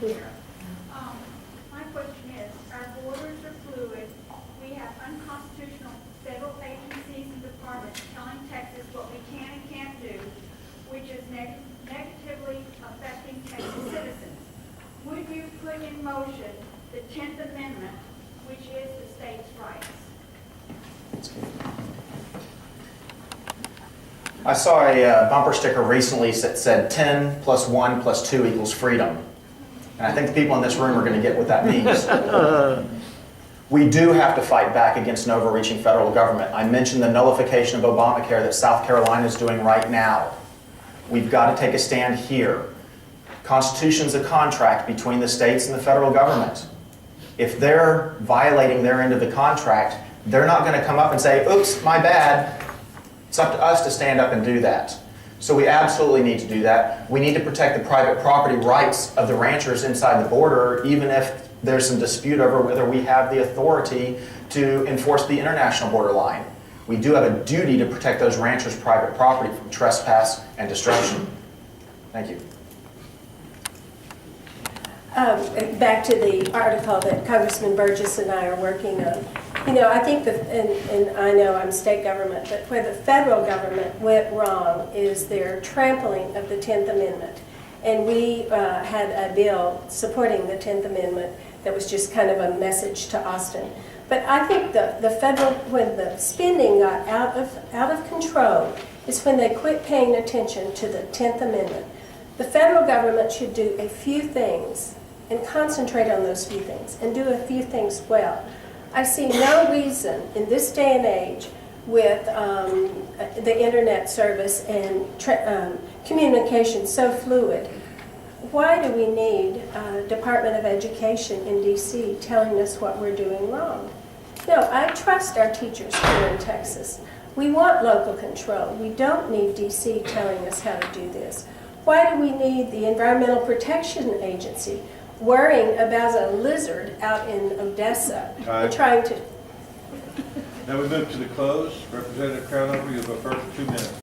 My question is, our borders are fluid. We have unconstitutional federal agencies and departments telling Texas what we can and can't do, which is negatively affecting Texas citizens. Would you put in motion the 10th Amendment, which is the state's rights? I saw a bumper sticker recently that said 10 plus 1 plus 2 equals freedom. And I think the people in this room are going to get what that means. We do have to fight back against an overreaching federal government. I mentioned the nullification of Obamacare that South Carolina is doing right now. We've got to take a stand here. Constitution's a contract between the states and the federal government. If they're violating their end of the contract, they're not going to come up and say, oops, my bad. It's up to us to stand up and do that. So we absolutely need to do that. We need to protect the private property rights of the ranchers inside the border, even if there's some dispute over whether we have the authority to enforce the international border line. We do have a duty to protect those ranchers' private property from trespass and destruction. Thank you. Back to the article that Congressman Burgess and I are working on. You know, I think that, and I know I'm state government, but where the federal government went wrong is their trampling of the 10th Amendment. And we had a bill supporting the 10th Amendment that was just kind of a message to Austin. But I think the federal, when the spending got out of control, is when they quit paying attention to the 10th Amendment. The federal government should do a few things and concentrate on those few things and do a few things well. I see no reason in this day and age with the internet service and communication so fluid. Why do we need Department of Education in DC telling us what we're doing wrong? No, I trust our teachers here in Texas. We want local control. We don't need DC telling us how to do this. Why do we need the Environmental Protection Agency worrying about a lizard out in Odessa and trying to... Now we move to the close. Representative Crownover, you have the first 2 minutes.